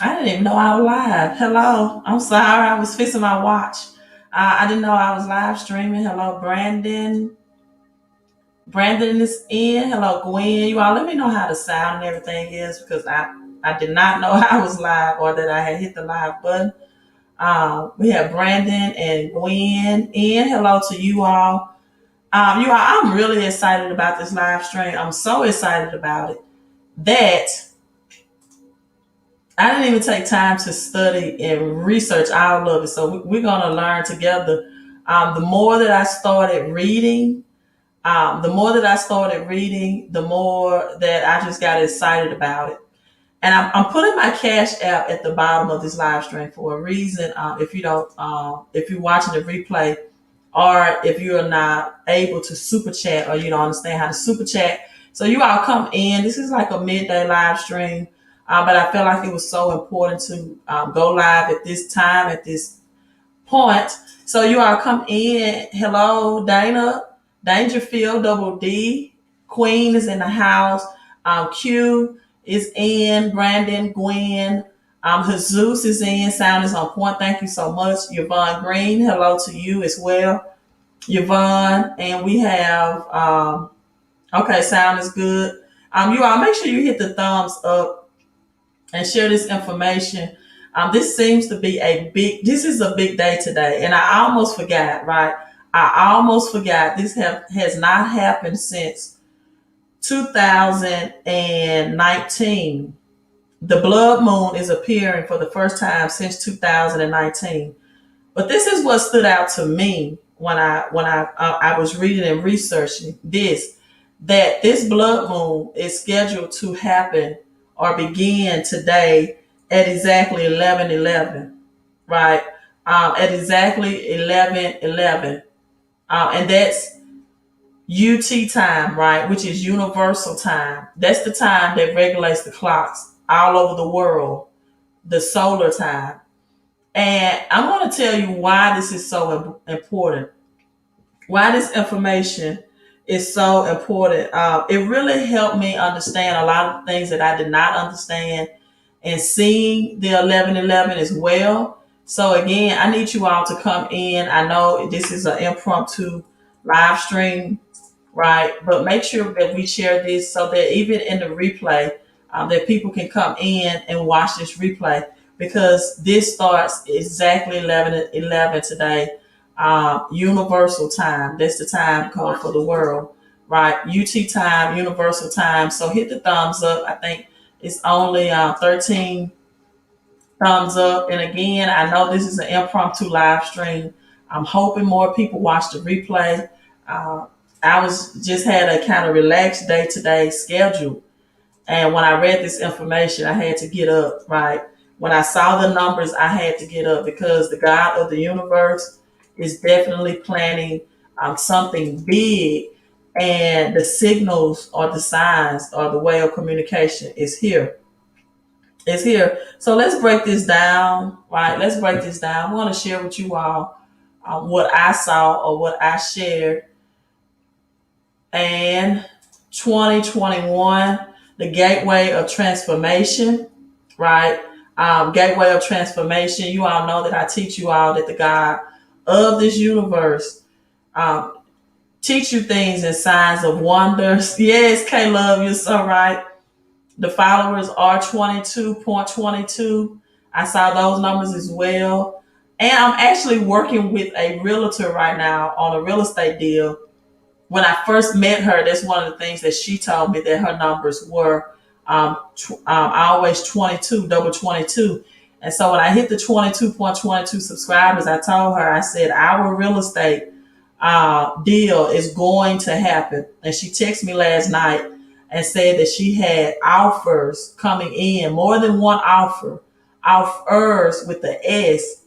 I didn't even know I was live. Hello. I'm sorry. I was fixing my watch. I didn't know I was live streaming. Hello, Brandon. Brandon is in. Hello, Gwen. You all let me know how the sound and everything is because I did not know I was live or that I had hit the live button. We have Brandon and Gwen in. Hello to you all. You all, I'm really excited about this live stream. I'm so excited about it that I didn't even take time to study and research all of it. So we're going to learn together. The more that I started reading, the more that I just got excited about it. And I'm putting my Cash App at the bottom of this live stream for a reason. If you're watching the replay, or if you're not able to super chat, or you don't understand how to super chat, so you all come in. This is like a midday live stream, but I felt like it was so important to go live at this time, at this point. So you all come in. Hello, Dana, Dangerfield, Double D, Queen is in the house. Q is in. Brandon, Gwen, Jesus is in. Sound is on point. Thank you so much, Yvonne Green. Hello to you as well, Yvonne. And we have okay, sound is good. You all make sure you hit the thumbs up and share this information. This is a big day today. And I almost forgot, right? I almost forgot has not happened since 2019. The blood moon is appearing for the first time since 2019. But this is what stood out to me when I was reading and researching this, that this blood moon is scheduled to happen or begin today at exactly 11:11, right? At exactly 11:11, and that's UT time, right? Which is universal time. That's the time that regulates the clocks all over the world, the solar time. And I'm going to tell you why this is so important, why this information is so important. It really helped me understand a lot of things that I did not understand, and seeing the 11:11 as well. So again, I need you all to come in. I know this is an impromptu live stream, right? But make sure that we share this so that even in the replay, that people can come in and watch this replay, because this starts exactly 11:11 today, universal time. That's the time code for the world, right? UT time, universal time. So hit the thumbs up. I think it's only 13 thumbs up. And again, I know this is an impromptu live stream. I'm hoping more people watch the replay. Uh, I was just had a kind of relaxed day today scheduled. And when I read this information, I had to get up, right? When I saw the numbers, I had to get up because the God of the universe is definitely planning something big. And the signals or the signs or the way of communication is here. It's here. So let's break this down, right? Let's break this down. I want to share with you all what I saw or what I shared. And 2021, the gateway of transformation, right? Gateway of transformation. You all know that I teach you all that the God of this universe um, teach you things in signs of wonders. Yes, K Love, you're so right. The followers are 22.22. I saw those numbers as well. And I'm actually working with a realtor right now on a real estate deal. When I first met her, that's one of the things that she told me, that her numbers were always 22, double 22. And so when I hit the 22.22 subscribers, I told her, I said, our real estate deal is going to happen. And she texted me last night and said that she had offers coming in, more than one offers with the S,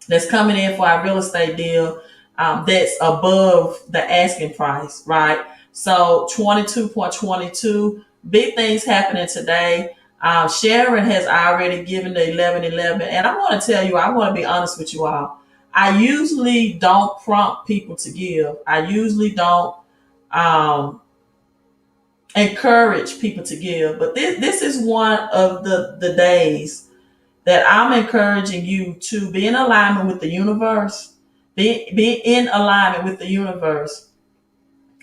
that's coming in for our real estate deal, that's above the asking price, right? So 22.22, big things happening today. Sharon has already given the 11:11, and I want to tell you, I want to be honest with you all. I usually don't prompt people to give. I usually don't um, encourage people to give, but this is one of the days that I'm encouraging you to be in alignment with the universe, be in alignment with the universe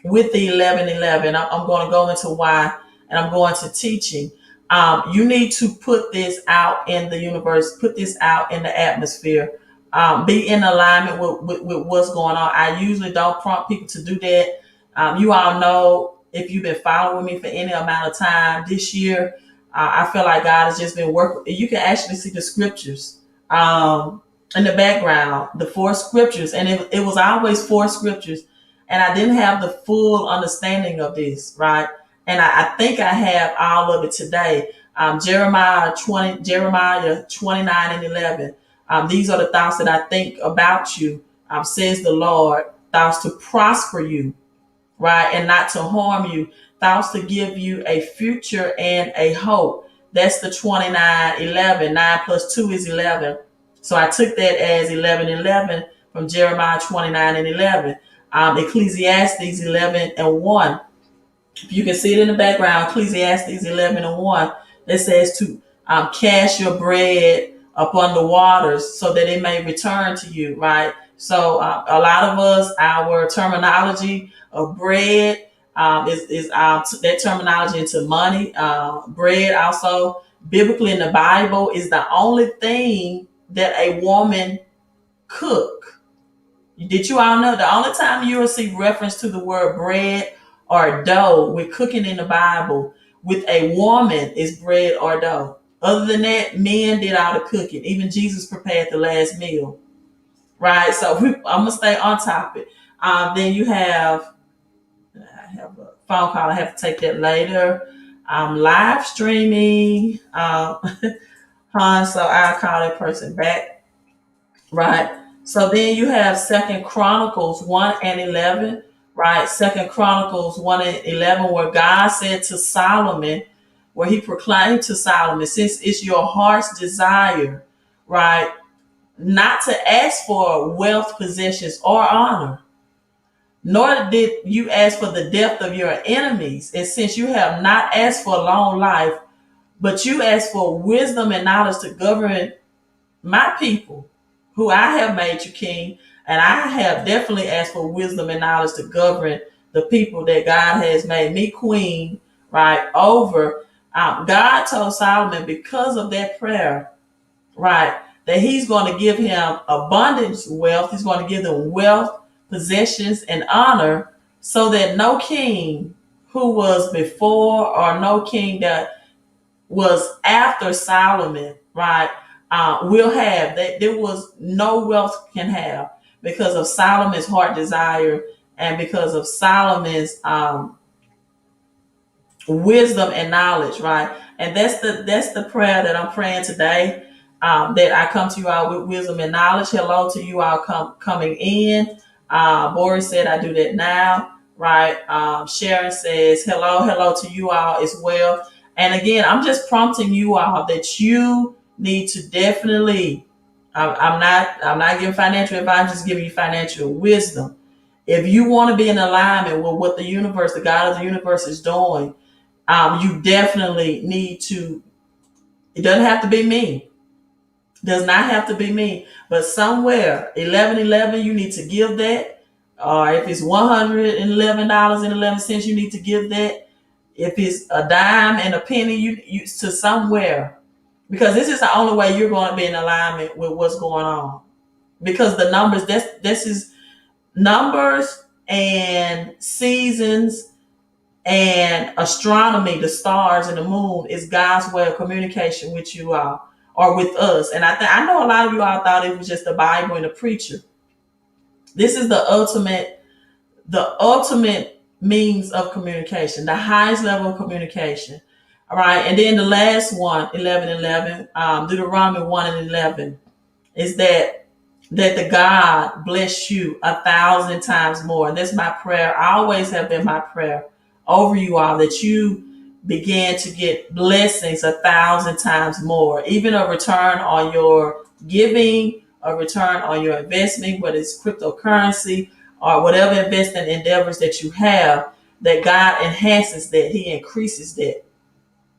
with the 1111. I'm going to go into why, and I'm going to teaching. You need to put this out in the universe, put this out in the atmosphere. Be in alignment with what's going on. I usually don't prompt people to do that. You all know, if you've been following me for any amount of time this year, I feel like God has just been working. You can actually see the scriptures in the background, the four scriptures, and it was always four scriptures, and I didn't have the full understanding of this, right? And I think I have all of it today. Jeremiah 29 and 11. These are the thoughts that I think about you, says the Lord, thoughts to prosper you, right? And not to harm you, thoughts to give you a future and a hope. That's the 29:11. 9 plus 2 is 11. So I took that as 11:11 from Jeremiah 29 and 11. Ecclesiastes 11 and 1. If you can see it in the background, Ecclesiastes 11 and 1, that says to cast your bread upon the waters so that it may return to you, right? So a lot of us, our terminology of bread is that terminology into money. Bread also, biblically in the Bible, is the only thing that a woman cook. Did you all know the only time you will see reference to the word bread or dough with cooking in the Bible with a woman is bread or dough? Other than that, men did all the cooking. Even Jesus prepared the last meal, right? So I'm gonna stay on topic. Then you have, I have a phone call. I have to take that later. I'm live streaming, so I'll call that person back, right? So then you have Second Chronicles 1 and 11, right? Second Chronicles 1 and 11, where God said to Solomon, where he proclaimed to Solomon, since it's your heart's desire, right, not to ask for wealth, possessions, or honor, nor did you ask for the death of your enemies. And since you have not asked for a long life, but you asked for wisdom and knowledge to govern my people, who I have made you king, and I have definitely asked for wisdom and knowledge to govern the people that God has made me queen, right, over. God told Solomon, because of that prayer, right, that he's going to give him abundance wealth. He's going to give them wealth, possessions, and honor, so that no king who was before or no king that was after Solomon, right, will have that. There was no wealth can have because of Solomon's heart desire and because of Solomon's wisdom and knowledge, right? And that's the prayer that I'm praying today. That I come to you all with wisdom and knowledge. Hello to you all coming in. Boris said I do that now, right? Sharon says hello to you all as well. And again, I'm just prompting you all that you need to definitely. I'm not giving financial advice. I'm just giving you financial wisdom. If you want to be in alignment with what the universe, the God of the universe, is doing, you definitely need to. It doesn't have to be me. Does not have to be me, but somewhere 11:11, you need to give that. Or if it's $111.11, you need to give that. If it's a dime and a penny, you to somewhere, because this is the only way you're going to be in alignment with what's going on. Because the numbers, this is numbers and seasons and astronomy, the stars and the moon, is God's way of communication with you all or with us. And I know a lot of you all thought it was just the Bible and the preacher. This is the ultimate means of communication, the highest level of communication. All right. And then the last one, 11:11, Deuteronomy 1 and 11, is that the God bless you 1,000 times more. And that's my prayer. I always have been my prayer over you all, that you begin to get blessings 1,000 times more, even a return on your giving, a return on your investment, whether it's cryptocurrency or whatever investment endeavors that you have, that God enhances that, he increases that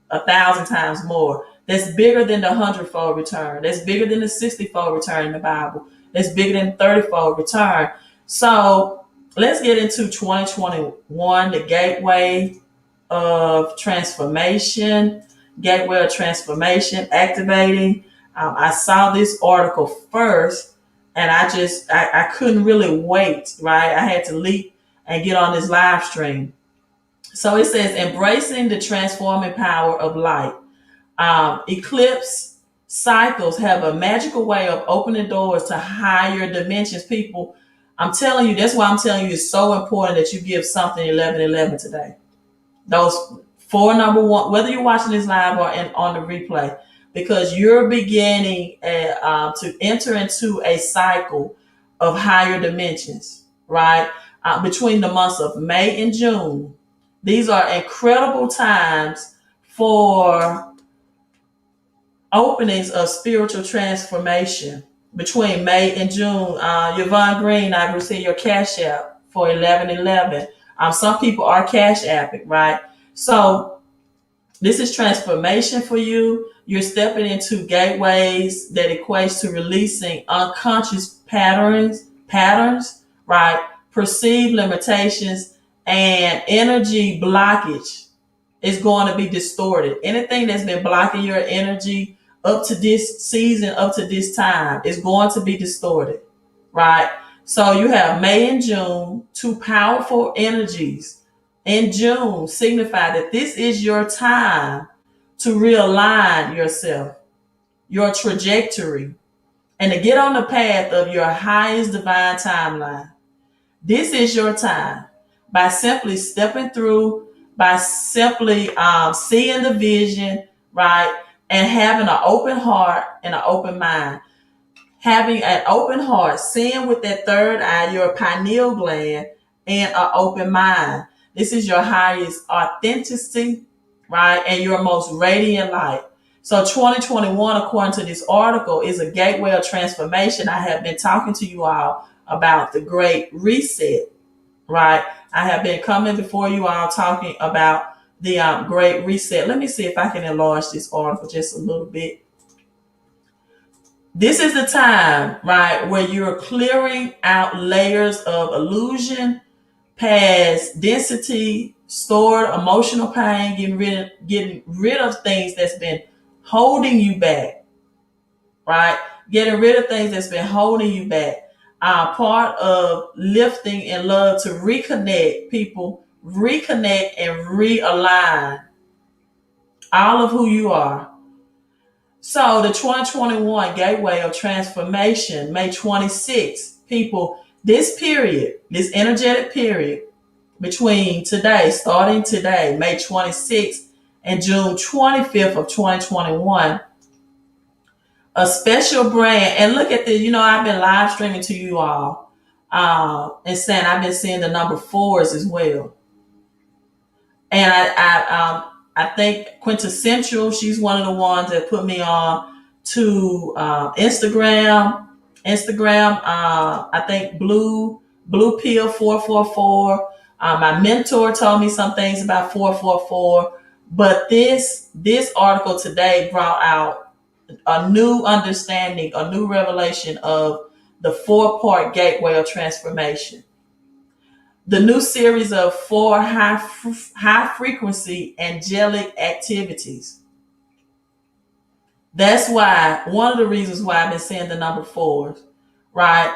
1,000 times more. That's bigger than the 100-fold return. That's bigger than the 60-fold return in the Bible. That's bigger than 30-fold return. So let's get into 2021, the gateway of transformation, gateway of transformation, activating. I saw this article first, and I couldn't really wait, right? I had to leap and get on this live stream. So it says, embracing the transforming power of light. Eclipse cycles have a magical way of opening doors to higher dimensions. People, I'm telling you, that's why I'm telling you it's so important that you give something 1111 today. Those four number one, whether you're watching this live or on the replay, because you're beginning to enter into a cycle of higher dimensions, right? Between the months of May and June, these are incredible times for openings of spiritual transformation. Between May and June, Yvonne Green, I received your cash app for 1111. Some people are cash apping, right? So this is transformation for you. You're stepping into gateways that equates to releasing unconscious patterns, right? Perceived limitations and energy blockage is going to be distorted. Anything that's been blocking your energy up to this season, up to this time, is going to be distorted, right? So you have May and June, two powerful energies in June signify that this is your time to realign yourself, your trajectory, and to get on the path of your highest divine timeline. This is your time by simply stepping through, by simply seeing the vision, right? And having an open heart and an open mind. Having an open heart, seeing with that third eye, your pineal gland, and an open mind. This is your highest authenticity, right? And your most radiant light. So 2021, according to this article, is a gateway of transformation. I have been talking to you all about the Great Reset, right? I have been coming before you all talking about the Great Reset. Let me see if I can enlarge this article just a little bit. This is the time, right, where you're clearing out layers of illusion, past density, stored emotional pain, getting rid of things that's been holding you back, right? Getting rid of things that's been holding you back. Part of lifting in love to reconnect people, reconnect and realign all of who you are. So the 2021 Gateway of Transformation, May 26th, people, this period, this energetic period between today, starting today, May 26th and June 25th of 2021, a special brand. And look at this, I've been live streaming to you all and saying I've been seeing the number fours as well. And I think Quintessential, she's one of the ones that put me on to Instagram. I think Blue Pill 444. My mentor told me some things about 444. But this article today brought out a new understanding, a new revelation of the 4-part gateway of transformation. The new series of 4 high frequency angelic activities. That's why, one of the reasons why I've been saying the number 4s, right?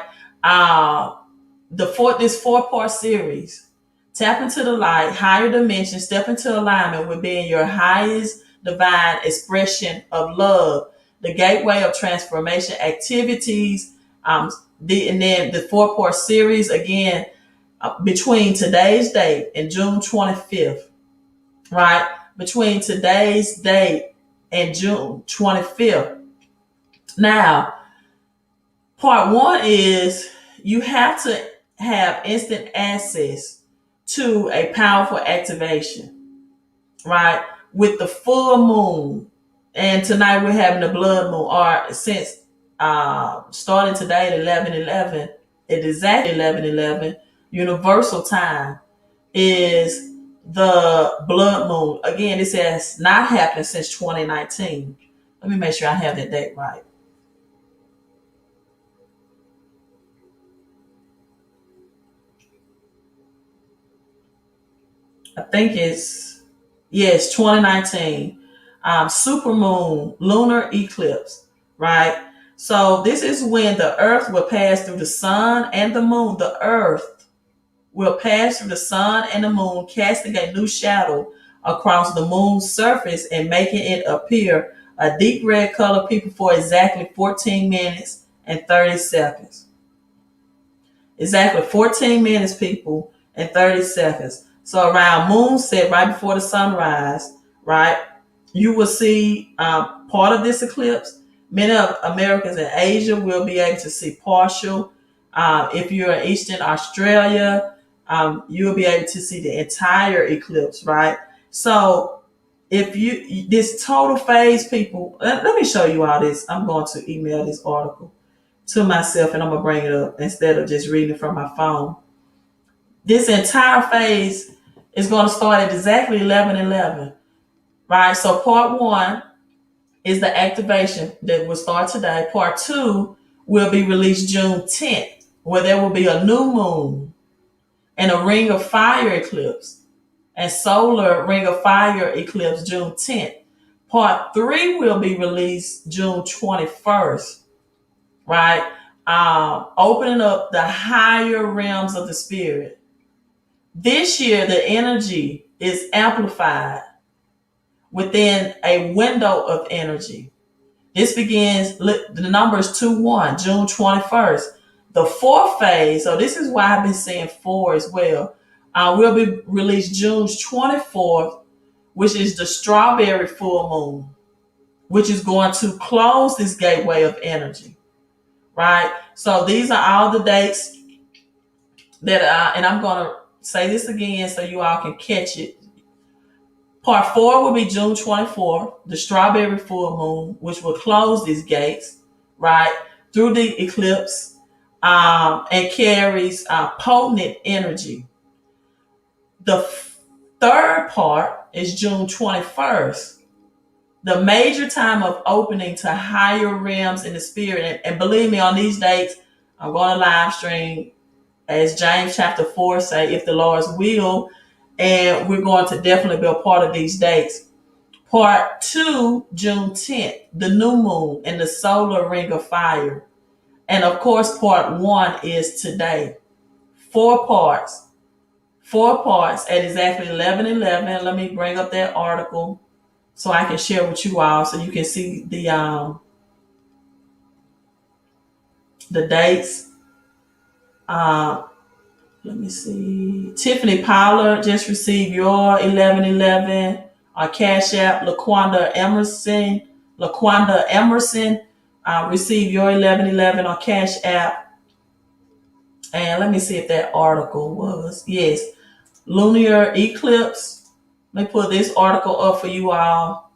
This 4-part series, tap into the light, higher dimension, step into alignment with being your highest divine expression of love. The gateway of transformation activities, and then the 4-part series again. Between today's date and June 25th, right? Between today's date and June 25th. Now, part 1 is you have to have instant access to a powerful activation, right? With the full moon. And tonight we're having the blood moon, or since starting today at 11:11, it is exactly 11:11. Universal time is the blood moon. Again, this has not happened since 2019. Let me make sure I have that date right. I think it's, yes, 2019. Super moon, lunar eclipse, right? So this is when the earth will pass through the sun and the moon. The earth will pass through the sun and the moon, casting a new shadow across the moon's surface and making it appear a deep red color, people, for exactly 14 minutes and 30 seconds. Exactly 14 minutes, people, and 30 seconds. So around moonset, right before the sunrise, right, you will see part of this eclipse. Many of Americans in Asia will be able to see partial. If you're in Eastern Australia, you'll be able to see the entire eclipse, right? So if you, this total phase, people, let me show you all this. I'm going to email this article to myself and I'm gonna bring it up instead of just reading it from my phone. This entire phase is going to start at exactly 11:11, right? So part one is the activation that will start today. Part two will be released June 10th, where there will be a new moon and a ring of fire eclipse and solar ring of fire eclipse June 10th. Part three will be released June 21st, right? Opening up the higher realms of the spirit. This year, the energy is amplified within a window of energy. This begins, the number is 2-1, June 21st. The fourth phase, so this is why I've been saying four as well, will be released June 24th, which is the strawberry full moon, which is going to close this gateway of energy, right? So these are all the dates that, and I'm going to say this again so you all can catch it. Part four will be June 24th, the strawberry full moon, which will close these gates, right, through the eclipse, and carries potent energy. The third part is June 21st, the major time of opening to higher realms in the spirit. And believe me, on these dates, I'm going to live stream, as James chapter 4 say, if the Lord's will, and we're going to definitely be a part of these dates. Part two, June 10th, the new moon and the solar ring of fire. And of course, part one is today. Four parts at exactly 11:11. Let me bring up that article so I can share with you all so you can see the dates. Uh, Let me see. Tiffany Pollard just received your 1111 on Cash App. LaQuanda Emerson received your 1111 on Cash App. And let me see if that article was. Yes. Lunar eclipse. Let me put this article up for you all.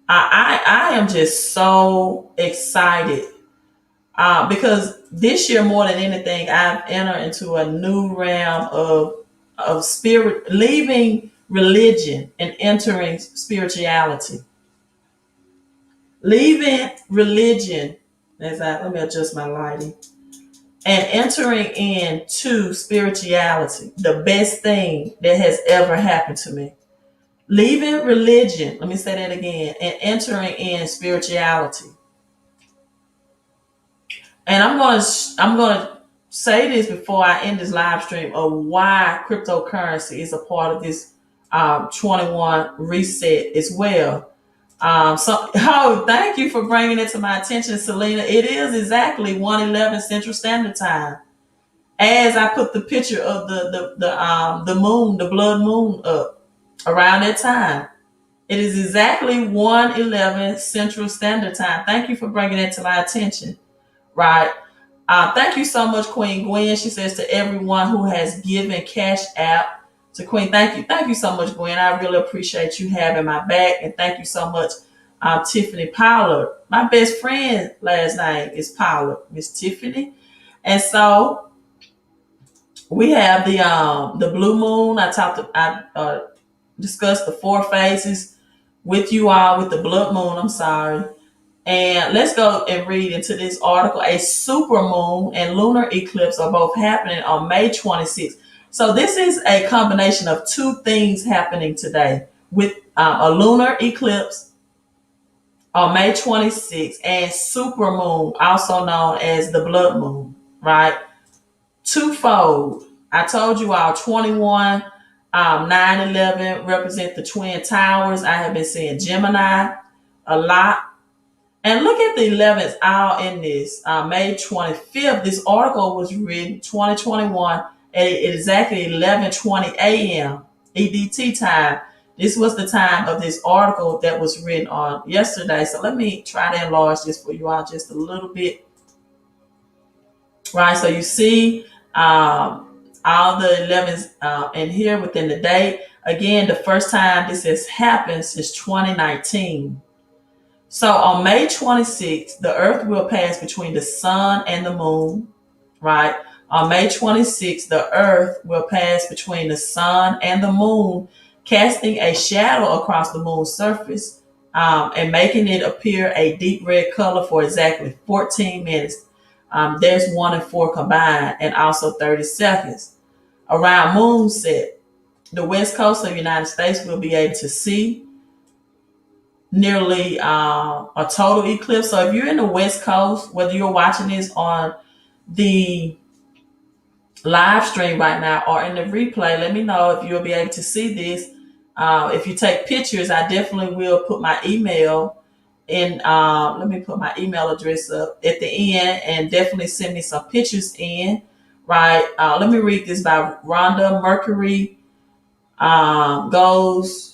I am just so excited because this year, more than anything, I've entered into a new realm of spirit, leaving religion and entering spirituality. Leaving religion, let me adjust my lighting, and entering into spirituality, the best thing that has ever happened to me. Leaving religion, let me say that again, and entering in spirituality. And I'm gonna say this before I end this live stream of why cryptocurrency is a part of this 21 reset as well. Thank you for bringing it to my attention, Selena. It is exactly 1:11 Central Standard Time. As I put the picture of the moon, the blood moon, up around that time, it is exactly 1:11 Central Standard Time. Thank you for bringing it to my attention. Right. Thank you so much, Queen Gwen. She says to everyone who has given Cash App to Queen. Thank you. Thank you so much, Gwen. I really appreciate you having my back. And thank you so much, Tiffany Pollard. My best friend last name is Pollard, Miss Tiffany. And so we have the blue moon. I discussed the four phases. with you all with the blood moon. I'm sorry. And let's go and read into this article. A super moon and lunar eclipse are both happening on May 26th. So this is a combination of two things happening today with a lunar eclipse on May 26th and super moon, also known as the blood moon, right? Twofold. I told you all 21, 9/11 represent the Twin Towers. I have been seeing Gemini a lot. And look at the 11th all in this. May 25th, this article was written 2021 at exactly 11:20 a.m. EDT time. This was the time of this article that was written on yesterday. So let me try to enlarge this for you all just a little bit. Right, so you see all the 11s in here within the day. Again, the first time this has happened since 2019. So on May 26th, the earth will pass between the sun and the moon, right? On May 26th, the earth will pass between the sun and the moon, casting a shadow across the moon's surface and making it appear a deep red color for exactly 14 minutes. There's 1 and 4 combined, and also 30 seconds. Around moonset, the west coast of the United States will be able to see nearly a total eclipse. So if you're in the west coast, whether you're watching this on the live stream right now or in the replay, let me know if you'll be able to see this. If you take pictures, I definitely will put my email in. Let me put my email address up at the end, and definitely send me some pictures in. Right. Let me read this by Rhonda. Mercury goes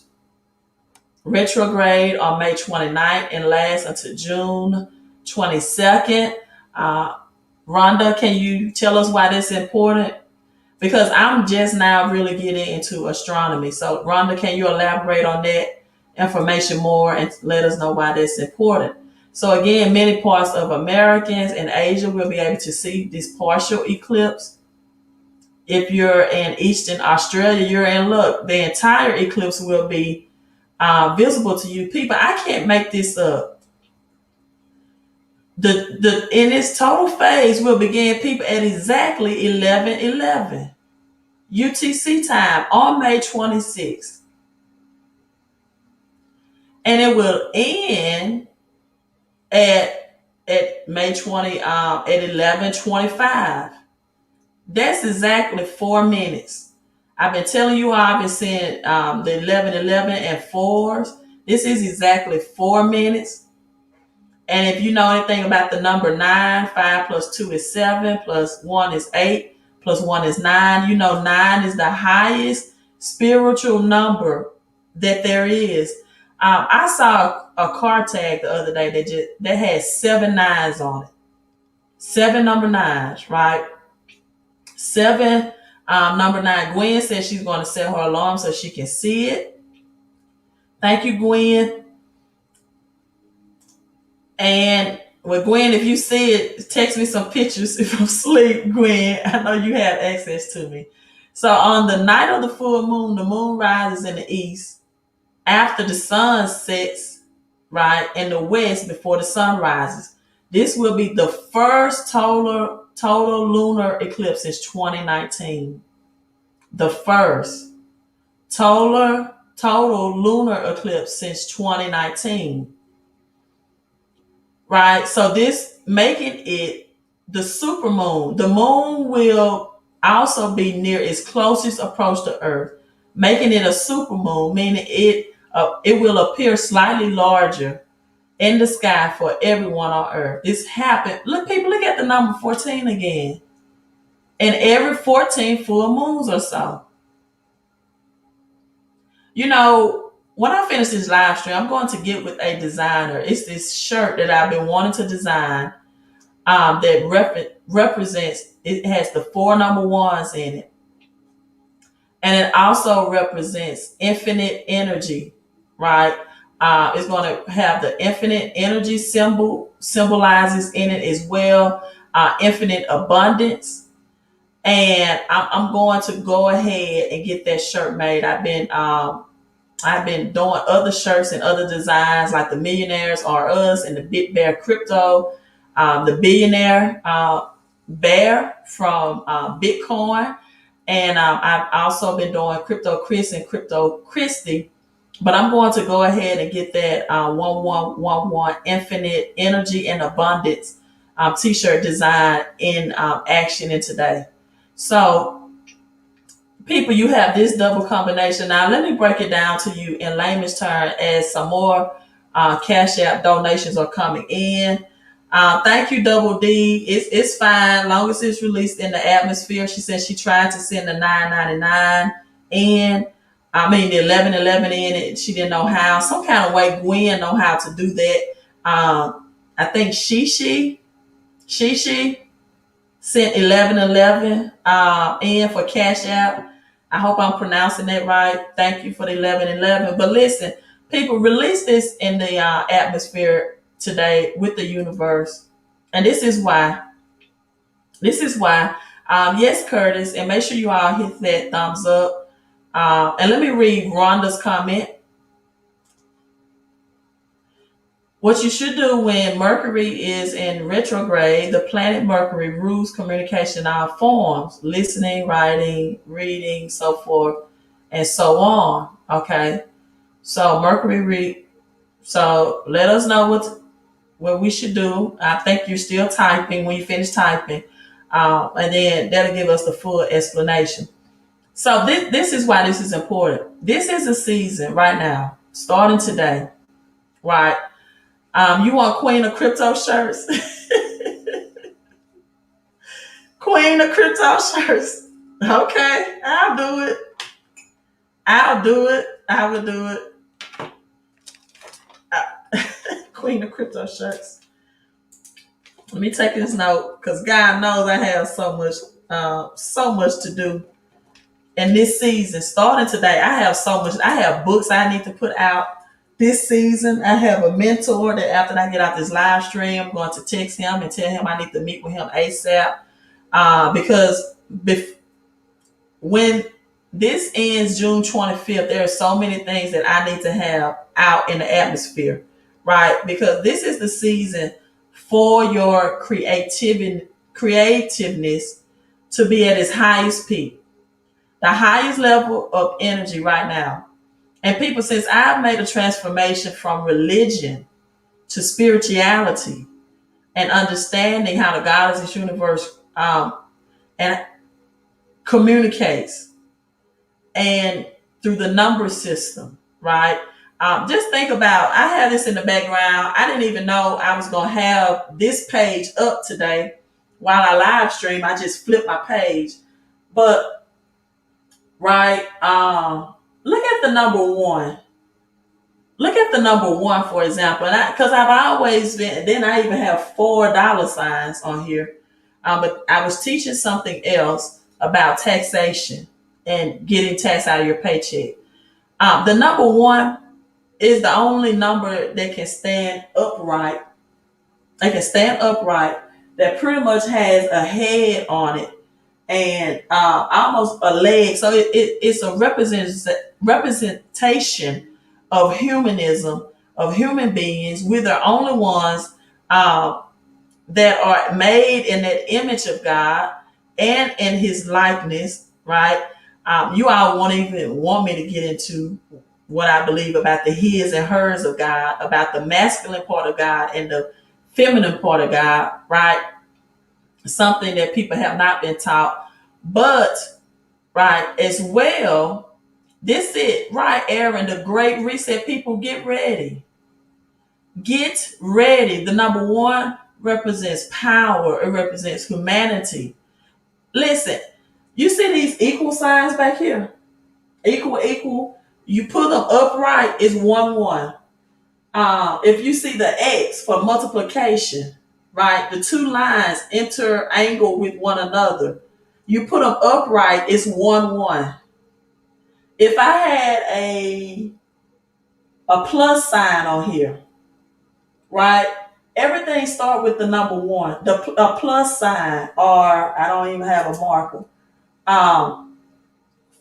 retrograde on May 29th and lasts until June 22nd. Rhonda, can you tell us why this is important? Because I'm just now really getting into astronomy. So, Rhonda, can you elaborate on that information more and let us know why that's important? So, again, many parts of Americans and Asia will be able to see this partial eclipse. If you're in Eastern Australia, you're in luck. The entire eclipse will be visible to you. People, I can't make this up. The in its total phase will begin, people, at exactly 11:11 UTC time on May 26th, and it will end at May 20 at 11:25. That's exactly 4 minutes. I've been telling you all, I've been seeing the 11:11 and fours. This is exactly 4 minutes. And if you know anything about the number 9, 5 plus 2 is 7, plus 1 is 8, plus 1 is 9. You know 9 is the highest spiritual number that there is. I saw a car tag the other day that had 7 nines on it. 7 number 9s, right? 7 number 9. Gwen says she's going to set her alarm so she can see it. Thank you, Gwen. And well, Gwen, if you see it, text me some pictures if I'm asleep, Gwen. I know you have access to me. So on the night of the full moon, the moon rises in the east after the sun sets, right, in the west before the sun rises. This will be the first total lunar eclipse since 2019. The first total lunar eclipse since 2019. Right? So this making it the supermoon. The moon will also be near its closest approach to Earth, making it a supermoon, meaning it will appear slightly larger in the sky for everyone on Earth. This happened. Look, people, look at the number 14 again. And every 14 full moons or so. You know, when I finish this live stream, I'm going to get with a designer. It's this shirt that I've been wanting to design that represents, it has the 4 number 1s in it. And it also represents infinite energy, right? It's going to have the infinite energy symbolizes in it as well, infinite abundance. And I'm going to go ahead and get that shirt made. I've been I've been doing other shirts and other designs like the Millionaires Are Us and the Big Bear Crypto, the Billionaire Bear from Bitcoin. And I've also been doing Crypto Chris and Crypto Christy. But I'm going to go ahead and get that 1111 Infinite Energy and Abundance t-shirt design in action in today. So people, you have this double combination. Now, let me break it down to you in layman's terms as some more Cash App donations are coming in. Thank you, Double D. It's fine, long as it's released in the atmosphere. She said she tried to send the 999 in. I mean, the 1111 in it. She didn't know how. Some kind of way Gwen know how to do that. I think Shishi sent 1111 in for Cash App. I hope I'm pronouncing that right. Thank you for the 1111. But listen, people, release this in the atmosphere today with the universe. And this is why. This is why. Yes, Curtis. And make sure you all hit that thumbs up. And let me read Rhonda's comment. What you should do when Mercury is in retrograde, the planet Mercury rules communication in all forms, listening, writing, reading, so forth, and so on. Okay. So so let us know what we should do. I think you're still typing when you finish typing. And then that'll give us the full explanation. So this is why this is important. This is a season right now, starting today, right? You want Queen of Crypto shirts? Queen of Crypto shirts. Okay, I'll do it. I'll do it. I will do it. Queen of Crypto shirts. Let me take this note because God knows I have so much to do in this season. Starting today, I have so much. I have books I need to put out this season. I have a mentor that after I get out this live stream, I'm going to text him and tell him I need to meet with him ASAP. Because when this ends June 25th, there are so many things that I need to have out in the atmosphere, right? Because this is the season for your creativeness to be at its highest peak, the highest level of energy right now. And people, since I've made a transformation from religion to spirituality and understanding how the God of this universe and communicates and through the number system, right? Just think about, I have this in the background. I didn't even know I was going to have this page up today while I live stream. I just flipped my page. But, right, look at the number one. Look at the number one, for example. And because I've always been, then I even have $4 on here. But I was teaching something else about taxation and getting tax out of your paycheck. The number one is the only number that can stand upright. They can stand upright. That pretty much has a head on it and almost a leg. So it's a representation of humanism, of human beings. We're the only ones that are made in that image of God and in his likeness, right? You all won't even want me to get into what I believe about the his and hers of God, about the masculine part of God and the feminine part of God, right? Something that people have not been taught. But, right, as well, this it, right, Aaron, the great reset. People, get ready. Get ready. The number one represents power. It represents humanity. Listen, you see these equal signs back here? Equal. You put them upright, it's 1-1. If you see the X for multiplication, right? The two lines interangle with one another. You put them upright, it's 1-1. If I had a plus sign on here, right? Everything start with the number one, a plus sign, or I don't even have a marker.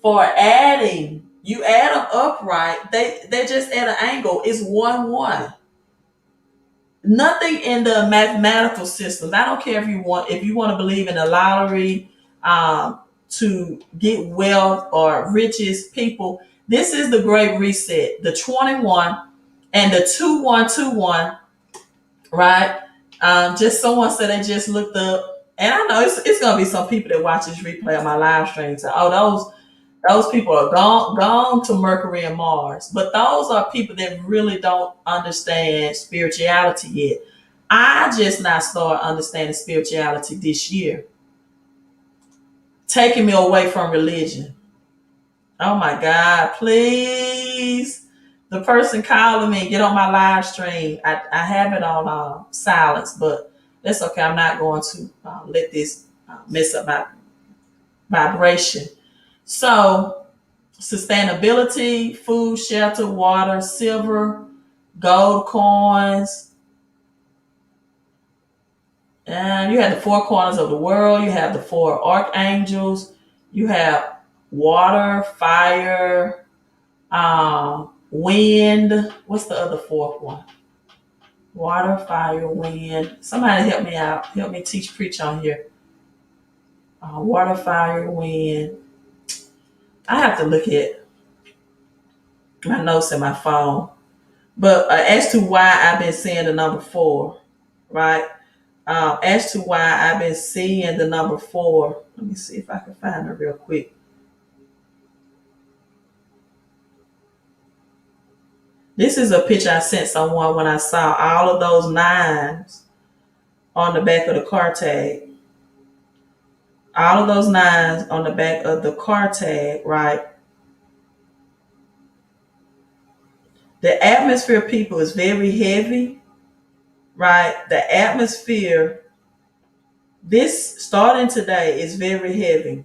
For adding, You add them upright, they're just at an angle. It's 1 1. Nothing in the mathematical systems. I don't care if you want to believe in the lottery, to get wealth or riches, people. This is the great reset. The 21 and the 2121, right? Just someone said they just looked up, and I know it's gonna be some people that watch this replay of my live stream. So, oh, those people are gone to Mercury and Mars. But those are people that really don't understand spirituality yet. I just not started understanding spirituality this year, taking me away from religion. Oh my God, please. The person calling me, get on my live stream. I have it on silence, but that's okay. I'm not going to let this mess up my vibration. So, sustainability, food, shelter, water, silver, gold coins. And you have the four corners of the world. You have the four archangels. You have water, fire, wind. What's the other fourth one? Water, fire, wind. Somebody help me out. Help me teach, preach on here. Water, fire, wind. I have to look at my notes in my phone. But as to why I've been seeing the number 4, right? As to why I've been seeing the number 4, let me see if I can find it real quick. This is a picture I sent someone when I saw all of those 9s on the back of the car tag. All of those 9s on the back of the car tag, right? The atmosphere, people, is very heavy, right? The atmosphere, this starting today, is very heavy.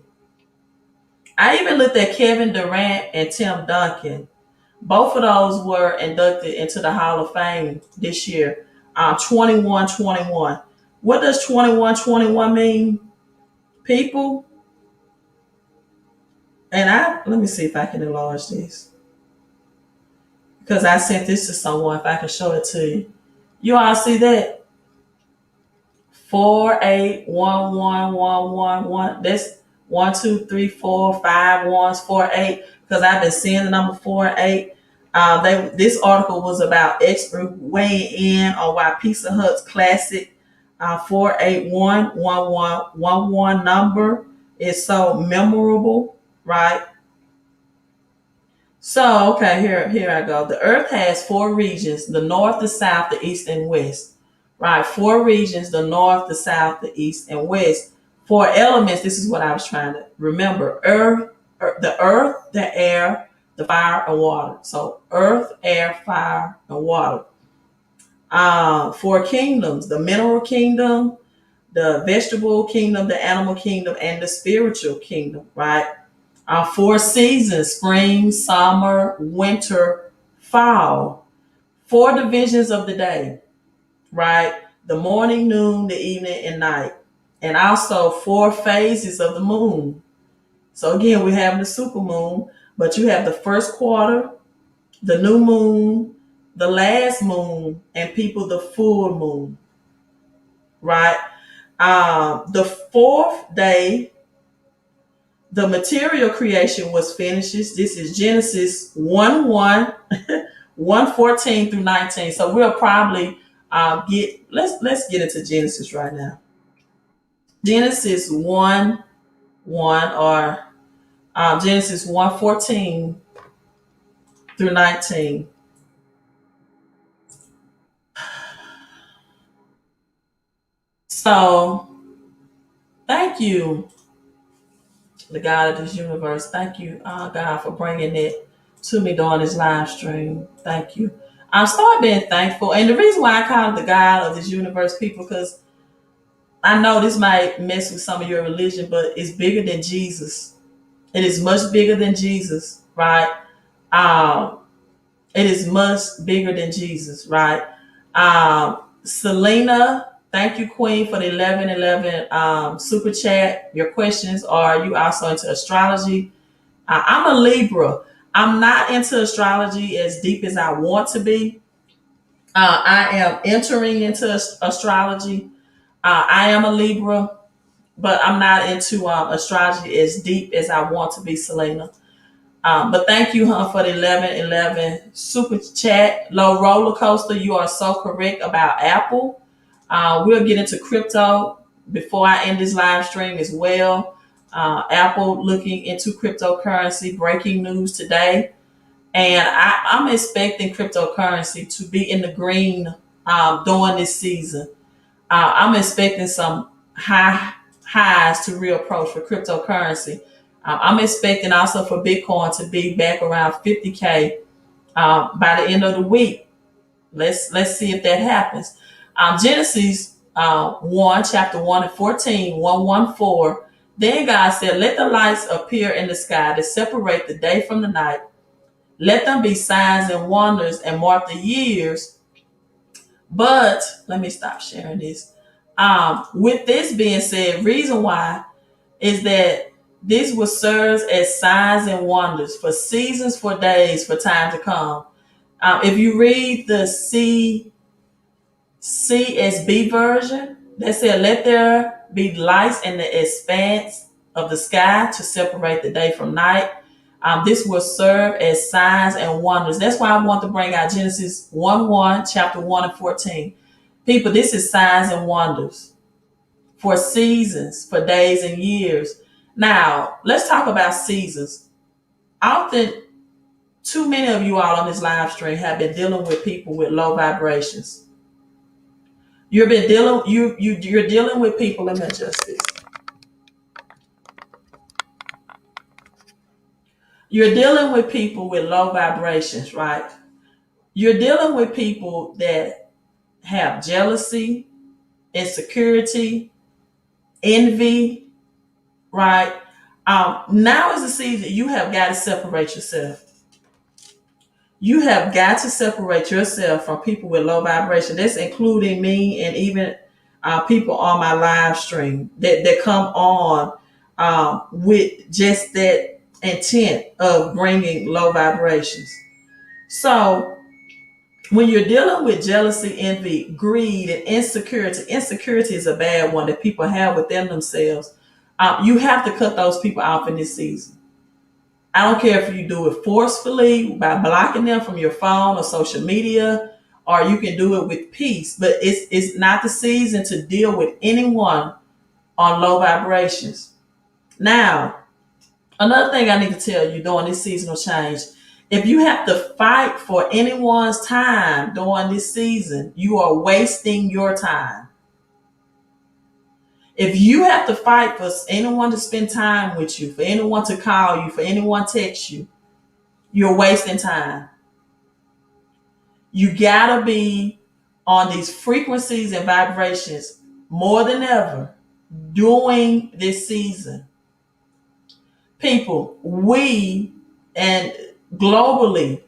I even looked at Kevin Durant and Tim Duncan. Both of those were inducted into the Hall of Fame this year. 21-21. What does 21-21 mean, people? And let me see if I can enlarge this, because I sent this to someone. If I can show it to you, you all see that 4-8-1-1-1-1-1. That's 1, 2, 3, 4, 5 ones, 4, 8. Because I've been seeing the number 4 and 8. This article was about expert weighing in on why Pizza Hut's classic 4-8-1-1-1-1-1 number is so memorable, right? So, okay, here I go. The Earth has 4 regions: the North, the South, the East, and West. Right, 4 regions: the North, the South, the East, and West. 4 elements. This is what I was trying to remember: the earth, the air, the fire, and water. So, earth, air, fire, and water. 4 kingdoms: the mineral kingdom, the vegetable kingdom, the animal kingdom, and the spiritual kingdom. Right. 4 seasons: spring, summer, winter, fall. 4 divisions of the day, right? The morning, noon, the evening, and night. And also 4 phases of the moon. So again, we have the super moon, but you have the first quarter, the new moon, the last moon, and people, the full moon, right? The 4th day, the material creation was finished. This is Genesis 1:1, 1:14 through 19. So we'll probably let's get into Genesis right now. Genesis 1:1, or Genesis 1:14 through 19. So thank you, the God of this universe. Thank you, God, for bringing it to me during this live stream. Thank you. I'm starting being thankful. And the reason why I call it the God of this universe, people, because I know this might mess with some of your religion, but it's bigger than Jesus. It is much bigger than Jesus, right? Um, it is much bigger than Jesus, right? Selena, thank you, Queen, for the 1111 super chat. Your questions are: you also into astrology? I'm a Libra. I'm not into astrology as deep as I want to be. I am entering into astrology. I am a Libra, but I'm not into astrology as deep as I want to be, Selena. But thank you, hun, for the 1111 super chat. Low roller coaster. You are so correct about Apple. We'll get into crypto before I end this live stream as well. Apple looking into cryptocurrency. Breaking news today. And I'm expecting cryptocurrency to be in the green during this season. I'm expecting some highs to reapproach for cryptocurrency. I'm expecting also for Bitcoin to be back around 50K by the end of the week. Let's see if that happens. Genesis 1, chapter 1 and 14, 114. Then God said, let the lights appear in the sky to separate the day from the night. Let them be signs and wonders and mark the years. But let me stop sharing this. With this being said, reason why is that this will serve as signs and wonders for seasons, for days, for time to come. If you read the CSB version, they said, let there be lights in the expanse of the sky to separate the day from night. This will serve as signs and wonders. That's why I want to bring out Genesis 1 1, chapter 1 and 14. People, this is signs and wonders for seasons, for days and years. Now, let's talk about seasons. Often, too many of you all on this live stream have been dealing with people with low vibrations. You're dealing with people. Let me adjust this. You're dealing with people with low vibrations, right? You're dealing with people that have jealousy, insecurity, envy, right? Now is the season you have got to separate yourself. You have got to separate yourself from people with low vibration. That's including me and even people on my live stream that come on with just that intent of bringing low vibrations. So when you're dealing with jealousy, envy, greed, and insecurity is a bad one that people have within themselves. You have to cut those people off in this season. I don't care if you do it forcefully by blocking them from your phone or social media, or you can do it with peace. But it's not the season to deal with anyone on low vibrations. Now, another thing I need to tell you during this seasonal change, if you have to fight for anyone's time during this season, you are wasting your time. If you have to fight for anyone to spend time with you, for anyone to call you, for anyone to text you, you're wasting time. You gotta be on these frequencies and vibrations more than ever during this season. People, we and globally,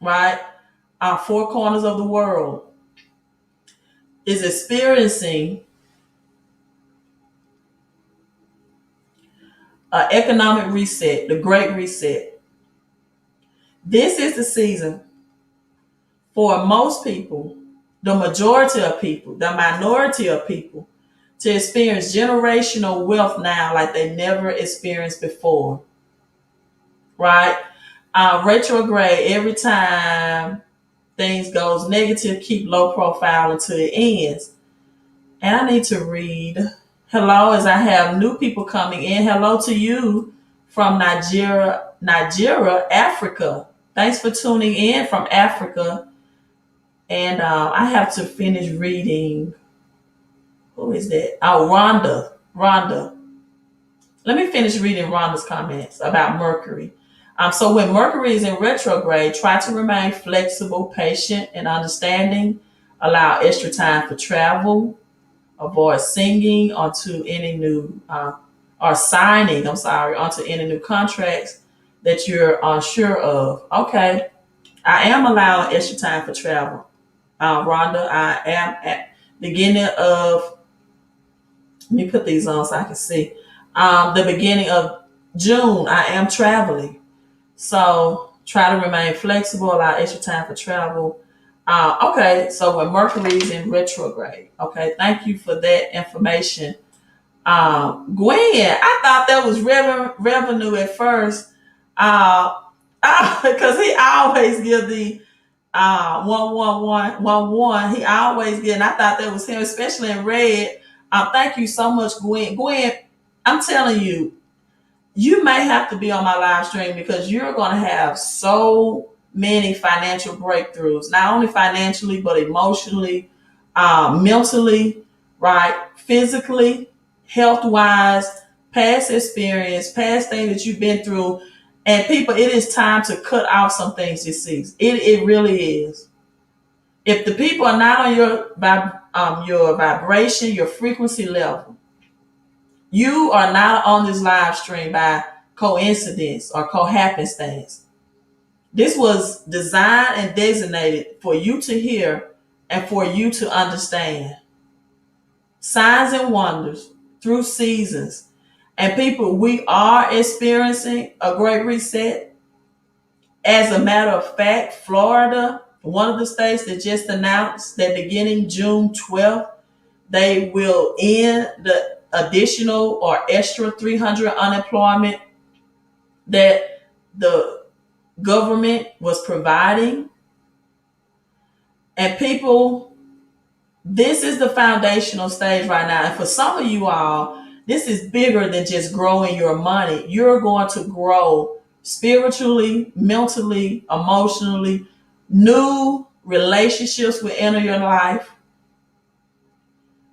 right? Our four corners of the world is experiencing an economic reset, the Great Reset. This is the season for most people, the majority of people, the minority of people, to experience generational wealth now like they never experienced before, right? Retrograde, every time things goes negative, keep low profile until it ends. And I need to read hello as I have new people coming in. Hello to you from Nigeria, Africa. Thanks for tuning in from Africa. And I have to finish reading. Who is that? Oh, Rhonda. Let me finish reading Rhonda's comments about Mercury. So when Mercury is in retrograde, try to remain flexible, patient, and understanding. Allow extra time for travel. Avoid singing onto any new or signing. Onto any new contracts that you're unsure of. Okay, I am allowing extra time for travel, Rhonda. I am at beginning of. Let me put these on so I can see. The beginning of June, I am traveling. So try to remain flexible, allow extra time for travel. Okay, so when Mercury is in retrograde, okay, thank you for that information. Gwen, I thought that was revenue at first, uh, because he always give the 11111. He always get, and I thought that was him, especially in red. Thank you so much, Gwen. Gwen, I'm telling you, you may have to be on my live stream because you're going to have so many financial breakthroughs, not only financially, but emotionally, mentally, right? Physically, health wise, past experience, past things that you've been through. And people, it is time to cut off some things this season. It really is. If the people are not on your vibration, your frequency level, you are not on this live stream by coincidence or cohappenstance. This was designed and designated for you to hear and for you to understand. Signs and wonders through seasons. And people, we are experiencing a great reset. As a matter of fact, Florida, one of the states that just announced that beginning June 12th, they will end the additional or extra 300 unemployment that the government was providing. And people, this is the foundational stage right now. And for some of you all, this is bigger than just growing your money. You're going to grow spiritually, mentally, emotionally. New relationships will enter your life.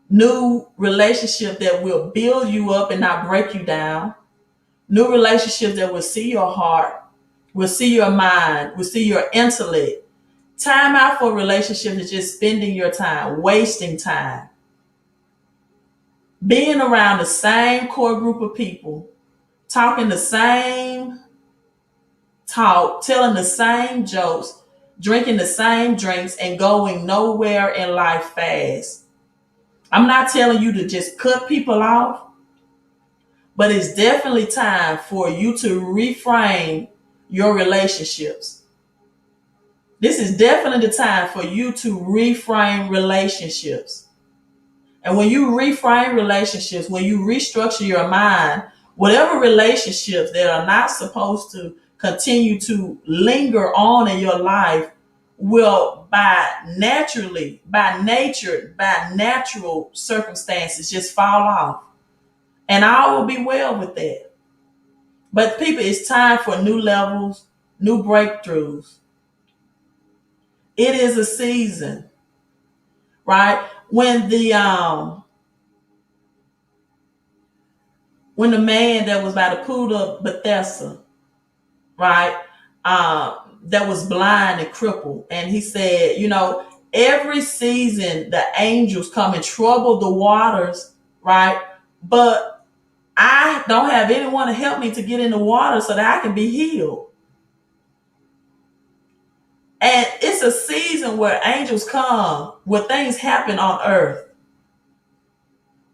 New relationship that will build you up and not break you down. New relationships that will see your heart, will see your mind, will see your intellect. Time out for relationships is just spending your time, wasting time. Being around the same core group of people, talking the same talk, telling the same jokes, drinking the same drinks, and going nowhere in life fast. I'm not telling you to just cut people off, but it's definitely time for you to reframe your relationships. This is definitely the time for you to reframe relationships. And when you reframe relationships, when you restructure your mind, whatever relationships that are not supposed to continue to linger on in your life will by nature, by natural circumstances just fall off. And all will be well with that. But people, it's time for new levels, new breakthroughs. It is a season, right? When the man that was by the pool of Bethesda, right, that was blind and crippled, and he said, every season the angels come and trouble the waters, right? But I don't have anyone to help me to get in the water so that I can be healed. And it's a season where angels come, where things happen on earth,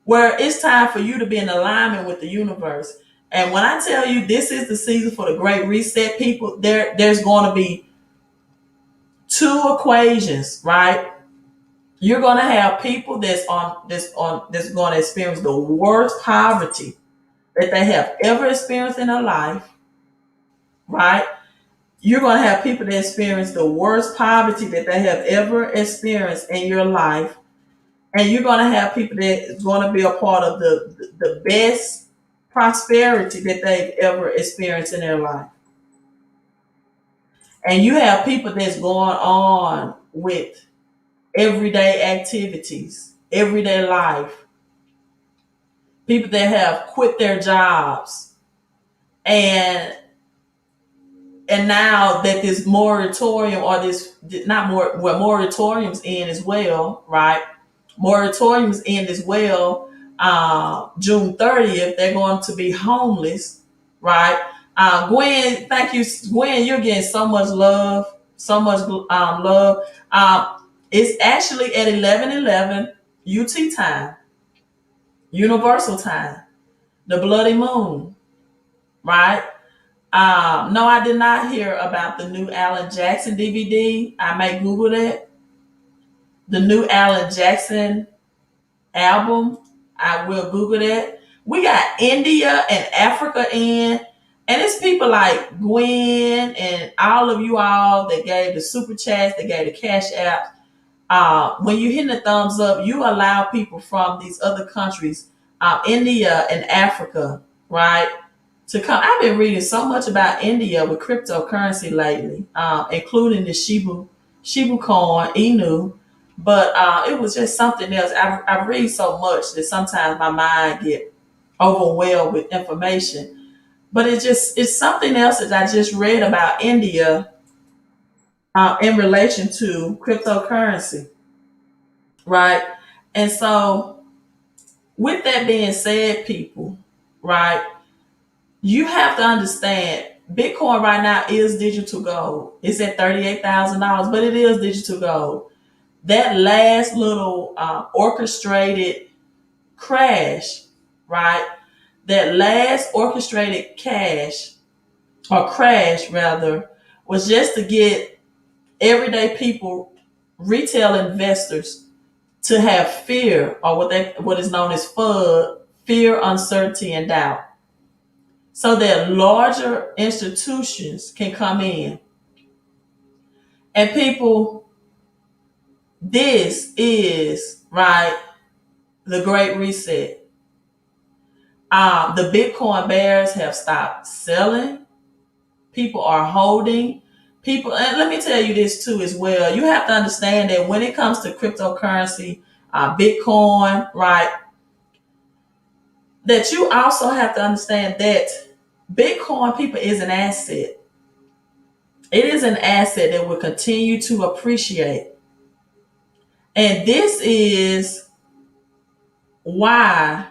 where it's time for you to be in alignment with the universe. And when I tell you this is the season for the great reset, people, there's going to be two equations, right? You're going to have people that's going to experience the worst poverty that they have ever experienced in their life, right? You're going to have people that experience the worst poverty that they have ever experienced in your life. And you're going to have people that is going to be a part of the best prosperity that they've ever experienced in their life. And you have people that's going on with everyday activities, everyday life. People that have quit their jobs and now that this moratorium or this not more well moratoriums end as well, right? Moratoriums end as well. June 30th, they're going to be homeless, right? Gwen, thank you, Gwen. You're getting so much love, so much love. It's actually at 11:11 UT time, Universal time, the bloody moon. right? No, I did not hear about the new Alan Jackson DVD. I may Google that. The new Alan Jackson album. I will Google that. We got India and Africa in, and it's people like Gwen and all of you all that gave the super chats, that gave the cash app. When you hit the thumbs up, you allow people from these other countries, India and Africa, right, to come. I've been reading so much about India with cryptocurrency lately, including the Shibu coin, Inu. But it was just something else. I read so much that sometimes my mind get overwhelmed with information. But it's something else that I just read about India in relation to cryptocurrency, right? And so, with that being said, people, right, you have to understand Bitcoin right now is digital gold. It's at $38,000, but it is digital gold. That last little orchestrated crash, right? That last orchestrated crash rather, was just to get everyday people, retail investors, to have fear, or what is known as FUD, fear, uncertainty, and doubt, so that larger institutions can come in. And people, this is right, the great reset. The Bitcoin bears have stopped selling. People are holding. People, and let me tell you this too as well. You have to understand that when it comes to cryptocurrency, Bitcoin, right, that you also have to understand that Bitcoin, people, is an asset. It is an asset that will continue to appreciate. And this is why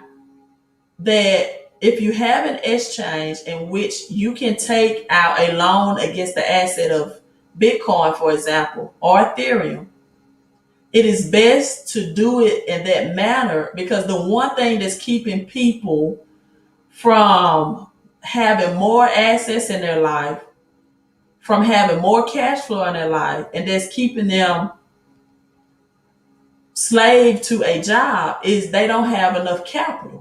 that if you have an exchange in which you can take out a loan against the asset of Bitcoin, for example, or Ethereum, it is best to do it in that manner, because the one thing that's keeping people from having more assets in their life, from having more cash flow in their life, and that's keeping them slave to a job, is they don't have enough capital.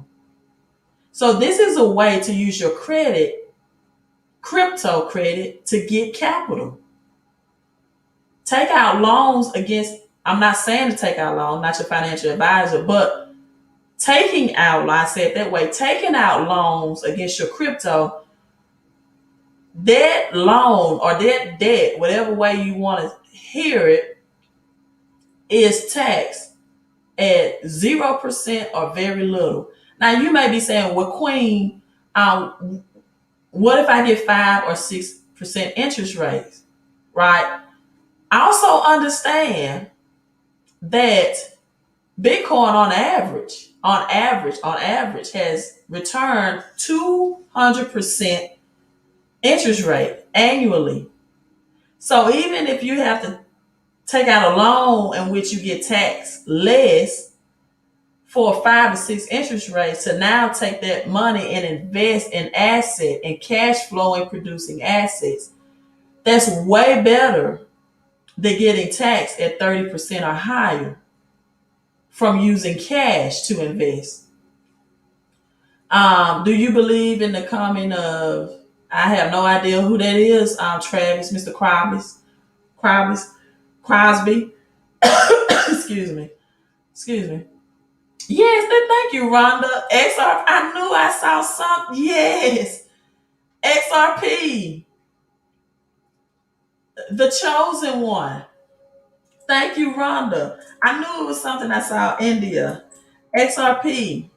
So this is a way to use your credit, crypto credit, to get capital. Take out loans against, I'm not saying to take out loans, not your financial advisor, but taking out, like I said that way, taking out loans against your crypto, that loan or that debt, whatever way you want to hear it, is taxed at 0% or very little. Now you may be saying, well, Queen, what if I get 5 or 6% interest rates? Right? Also understand that Bitcoin on average has returned 200% interest rate annually. So even if you have to take out a loan in which you get taxed less for a 5 or 6 interest rates, to now take that money and invest in asset and cash flowing producing assets, that's way better than getting taxed at 30% or higher from using cash to invest. Do you believe in the coming of, I have no idea who that is, Travis, Mr. Crosby. Excuse me. Excuse me. Yes, thank you, Rhonda. XR, I knew I saw something. Yes. XRP, the chosen one. Thank you, Rhonda. I knew it was something I saw India. XRP.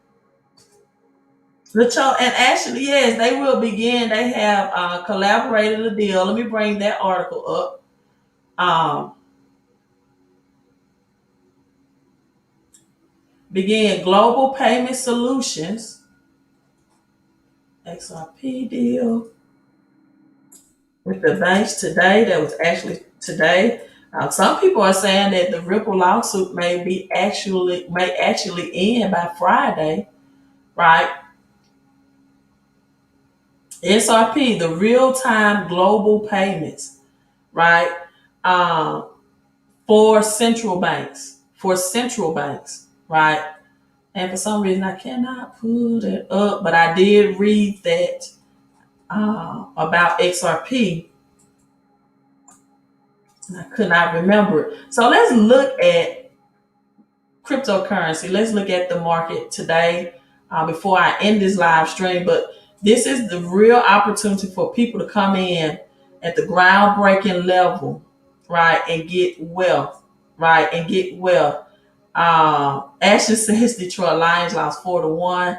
And actually, yes, they will begin. They have collaborated a deal. Let me bring that article up. Begin global payment solutions. XRP deal with the banks today. That was actually today. Some people are saying that the Ripple lawsuit may actually end by Friday, right? SRP, the real time global payments, right? Um, for central banks, right? And for some reason, I cannot pull it up, but I did read that about XRP. And I could not remember it. So let's look at cryptocurrency. Let's look at the market today before I end this live stream. But this is the real opportunity for people to come in at the groundbreaking level, right, and get wealth, right, and get wealth. Ashley says Detroit Lions lost 4-1.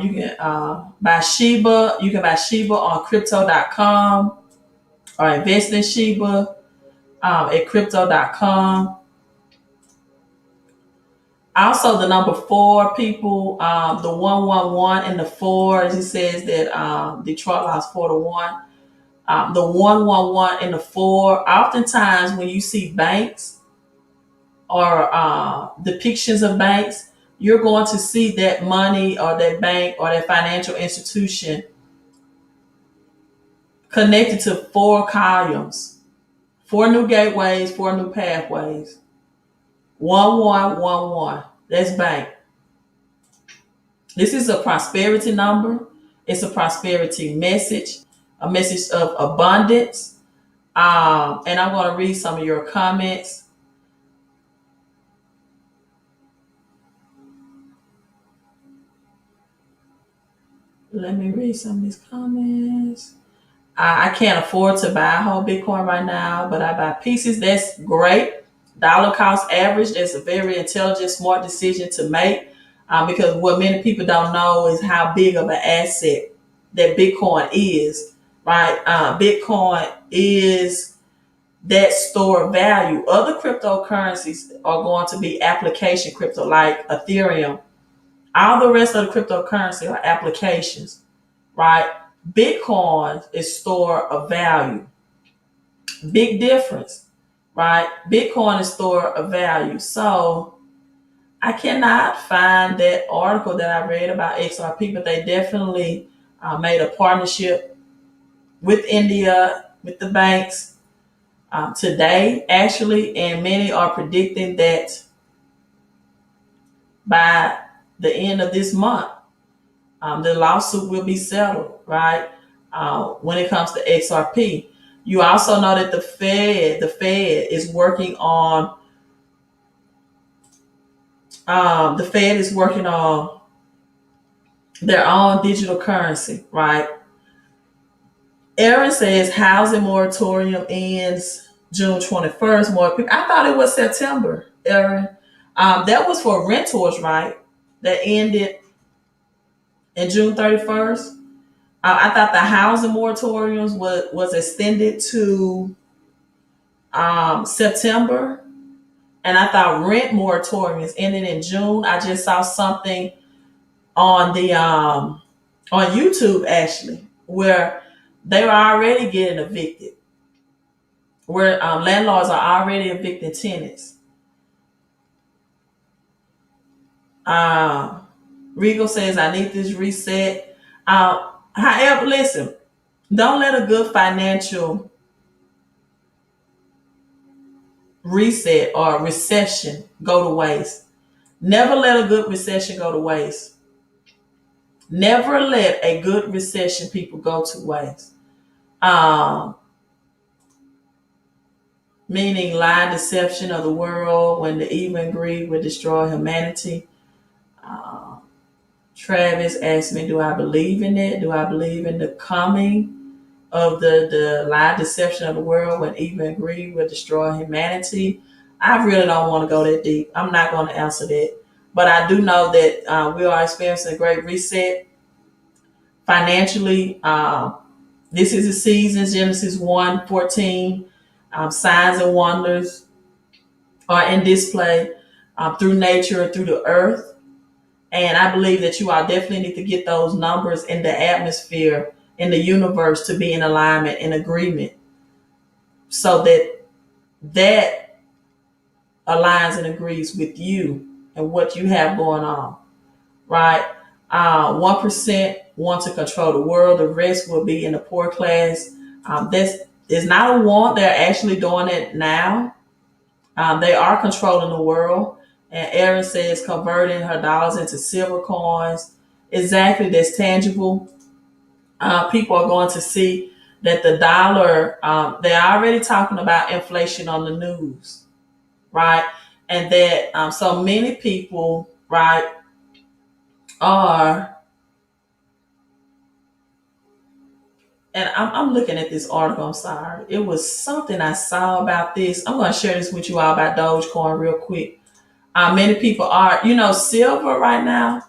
You can buy Shiba. You can buy Shiba on crypto.com or invest in Shiba at crypto.com. Also, the number four people, the 111 and the four, it says that Detroit lost 4-1. The 111 and the four, oftentimes when you see banks or depictions of banks, you're going to see that money or that bank or that financial institution connected to four columns, four new gateways, four new pathways. 1111. That's bank. This is a prosperity number. It's a prosperity message, a message of abundance. And I'm going to read some of your comments. Let me read some of these comments. I can't afford to buy a whole Bitcoin right now, but I buy pieces. That's great. Dollar cost average. That's a very intelligent, smart decision to make because what many people don't know is how big of an asset that Bitcoin is, right? Bitcoin is that store of value. Other cryptocurrencies are going to be application crypto, like Ethereum. All the rest of the cryptocurrency are applications, right? Bitcoin is store of value. Big difference, right? Bitcoin is store of value. So I cannot find that article that I read about XRP, but they definitely made a partnership with India, with the banks today, actually, and many are predicting that by the end of this month, the lawsuit will be settled, right? When it comes to XRP. You also know that the Fed is working on their own digital currency, right? Aaron says housing moratorium ends June 21st. More people. I thought it was September, Aaron. That was for rentals, right? That ended in June 31st. I thought the housing moratoriums was extended to September, and I thought rent moratoriums ended in June. I just saw something on the on YouTube actually where they were already getting evicted, where landlords are already evicting tenants. Regal says, I need this reset. However, listen, don't let a good financial reset or recession go to waste. Never let a good recession go to waste. Never let a good recession, people, go to waste. Um, Meaning lie, deception of the world when the evil and greed will destroy humanity. Uh, Travis asked me, do I believe in it? Do I believe in the coming of the lie, deception of the world when evil and greed will destroy humanity? I really don't want to go that deep. I'm not going to answer that. But I do know that we are experiencing a great reset financially. This is the season, Genesis 1:14. Signs and wonders are in display through nature, through the earth. And I believe that you all definitely need to get those numbers in the atmosphere, in the universe, to be in alignment, in agreement, so that that aligns and agrees with you and what you have going on, right? 1% want to control the world. The rest will be in the poor class. This is not a want. They're actually doing it now. They are controlling the world. And Erin says converting her dollars into silver coins. Exactly, that's tangible. People are going to see that the dollar, they're already talking about inflation on the news, right? And that so many people, right, are, and I'm looking at this article, I'm sorry. It was something I saw about this. I'm going to share this with you all about Dogecoin real quick. Many people are, silver right now,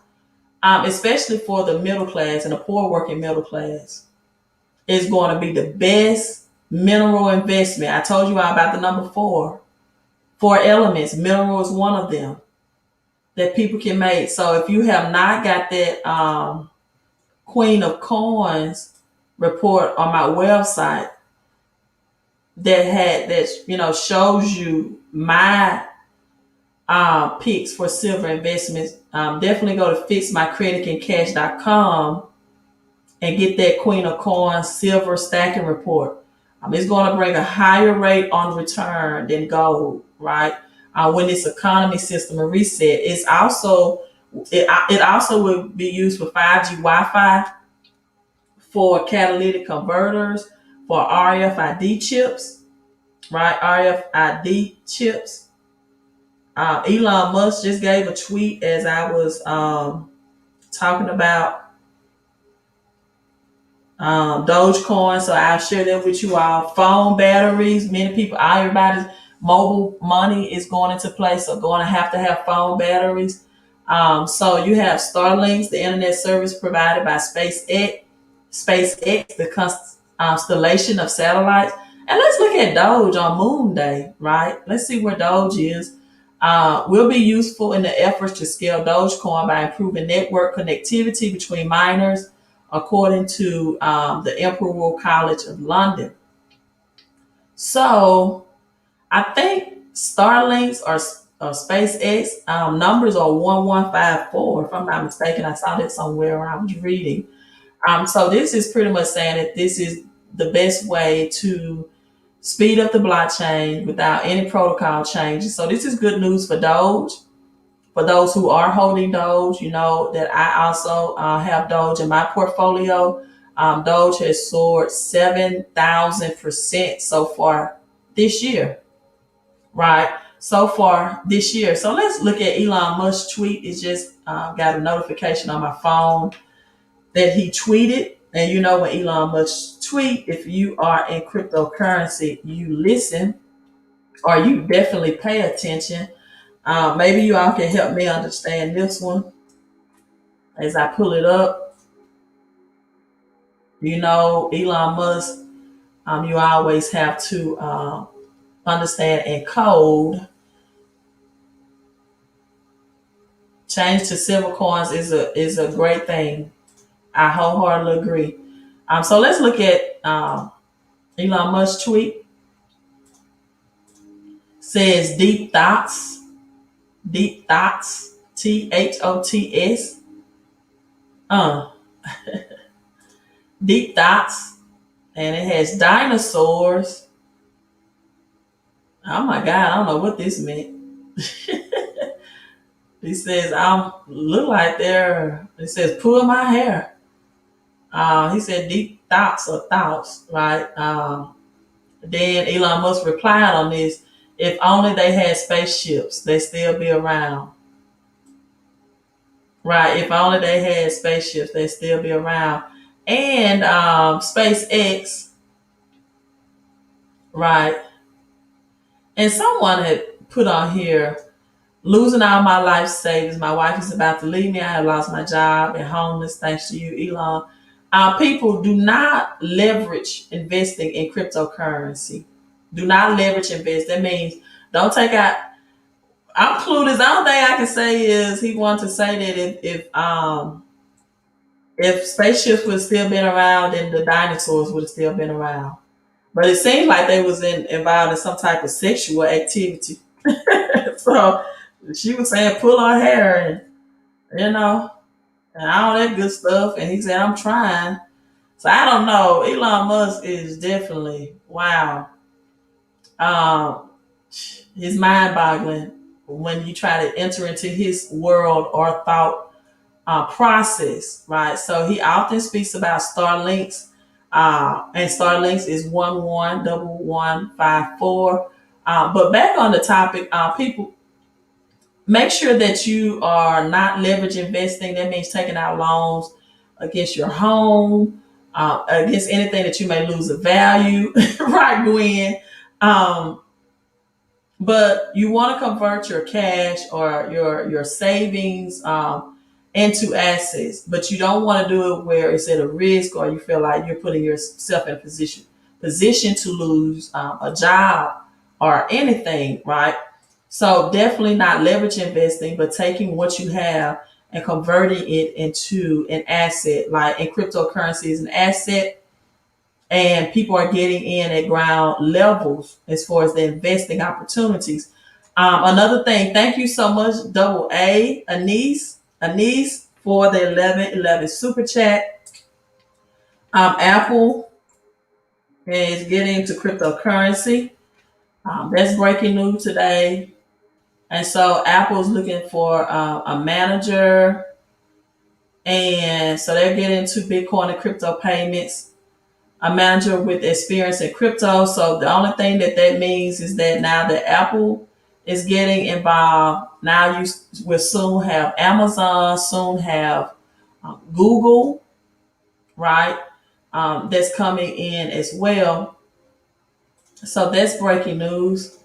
especially for the middle class and the poor working middle class, is going to be the best mineral investment. I told you all about the number four elements. Mineral is one of them that people can make. So if you have not got that Queen of Coins report on my website that shows you my picks for silver investments, definitely go to fixmycreditandcash.com and get that Queen of Coins silver stacking report. It's going to bring a higher rate on return than gold, right? When this economy system is reset, it also will be used for 5G Wi-Fi, for catalytic converters, for RFID chips, right? RFID chips. Elon Musk just gave a tweet as I was talking about Dogecoin, so I'll share that with you all. Phone batteries, many people, everybody's mobile money is going into place, so going to have phone batteries. So you have Starlinks, the internet service provided by SpaceX, the constellation of satellites. And let's look at Doge on Moon Day, right? Let's see where Doge is. Will be useful in the efforts to scale Dogecoin by improving network connectivity between miners, according to the Imperial College of London. So I think Starlinks or SpaceX numbers are 1154, if I'm not mistaken. I saw that somewhere when I was reading. So this is pretty much saying that this is the best way to speed up the blockchain without any protocol changes. So this is good news for Doge. For those who are holding Doge, you know that I also have Doge in my portfolio. Doge has soared 7,000% so far this year, right? So far this year. So let's look at Elon Musk's tweet. It just got a notification on my phone that he tweeted. And you know, when Elon Musk tweet, if you are in cryptocurrency, you listen or you definitely pay attention. Maybe you all can help me understand this one as I pull it up. You know, Elon Musk, you always have to understand and code. Change to silver coins is a great thing. I wholeheartedly agree. So let's look at Elon Musk's tweet. Says deep thoughts, THOTS. Uh, deep thoughts, and it has dinosaurs. Oh my God, I don't know what this meant. He says, I'm look like they're, it says, pull my hair. He said deep thoughts or thoughts, right? Then Elon Musk replied on this, if only they had spaceships, they'd still be around. Right, if only they had spaceships, they'd still be around. And SpaceX, right? And someone had put on here, losing all my life savings. My wife is about to leave me. I have lost my job and homeless thanks to you, Elon. People, do not leverage investing in cryptocurrency. Do not leverage invest. That means don't take out. I'm clueless. The only thing I can say is he wanted to say that if spaceships would have still been around, then the dinosaurs would have still been around. But it seems like they was involved in some type of sexual activity. So she was saying pull her hair and you know. and all that good stuff. And he said, I'm trying. So I don't know. Elon Musk is definitely wow. Um, his mind boggling when you try to enter into his world or thought process, right? So he often speaks about Starlinks, and Starlinks is 111154. But back on the topic, people make sure that you are not leverage investing. That means taking out loans against your home, against anything that you may lose a value, right, Gwen? Um, but you want to convert your cash or your savings into assets, but you don't want to do it where it's at a risk or you feel like you're putting yourself in a position to lose a job or anything, right? So definitely not leverage investing, but taking what you have and converting it into an asset. Like in cryptocurrency is an asset, and people are getting in at ground levels as far as the investing opportunities. Another thing, thank you so much, Double A, Anise, for the 1111 super chat. Apple is getting into cryptocurrency. That's breaking news today. And so Apple's looking for a manager. And so they're getting into Bitcoin and crypto payments, a manager with experience in crypto. So the only thing that means is that now that Apple is getting involved, now you will soon have Amazon, soon have Google, right? That's coming in as well. So that's breaking news.